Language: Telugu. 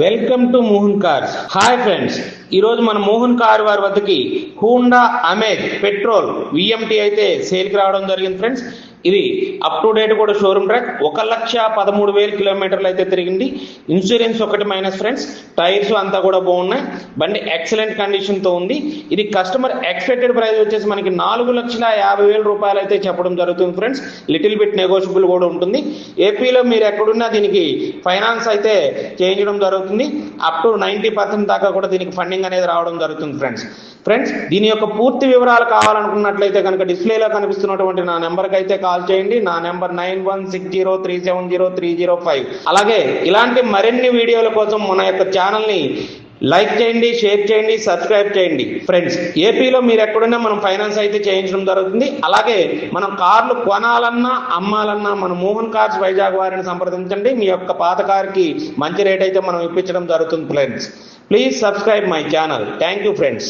Welcome to Mohan cars. Hi friends, ఈరోజు మన మోహన్ కార్ వారి వద్దకి హోండా అమేజ్ పెట్రోల్ విఎంటీ అయితే సేల్కి రావడం జరిగింది ఫ్రెండ్స్. ఇది అప్ టు డేట్ కూడా షోరూమ్ ట్రాక్ 1,13,000 కిలోమీటర్లు అయితే తిరిగింది. ఇన్సూరెన్స్ ఒకటి మైనస్ ఫ్రెండ్స్. టైర్స్ అంతా కూడా బాగున్నాయి. బండి ఎక్సలెంట్ కండిషన్ తో ఉంది. ఇది కస్టమర్ ఎక్స్పెక్టెడ్ ప్రైస్ వచ్చేసి మనకి 4,50,000 రూపాయలు అయితే చెప్పడం జరుగుతుంది ఫ్రెండ్స్. లిటిల్ బిట్ నెగోషియబుల్ కూడా ఉంటుంది. ఏపీలో మీరు ఎక్కడున్నా దీనికి ఫైనాన్స్ అయితే చేయించడం జరుగుతుంది. అప్ టు 90% దాకా కూడా దీనికి ఫండింగ్ అనేది రావడం జరుగుతుంది ఫ్రెండ్స్. దీని యొక్క పూర్తి వివరాలు కావాలనుకున్నట్లయితే కనుక డిస్ప్లేలో కనిపిస్తున్నటువంటి నా నెంబర్కి అయితే కాల్ చేయండి. నా నెంబర్ 9160370305. అలాగే ఇలాంటి మరిన్ని వీడియోల కోసం మన యొక్క ఛానల్ని లైక్ చేయండి, షేర్ చేయండి, సబ్స్క్రైబ్ చేయండి ఫ్రెండ్స్. ఏపీలో మీరు ఎక్కడున్నా మనం ఫైనాన్స్ అయితే చేయించడం జరుగుతుంది. అలాగే మనం కార్లు కొనాలన్నా అమ్మాలన్నా మన మోహన్ కార్స్ వైజాగ్ వారిని సంప్రదించండి. మీ యొక్క పాత కార్కి మంచి రేట్ అయితే మనం ఇప్పించడం జరుగుతుంది friends. Please subscribe my channel. Thank you friends.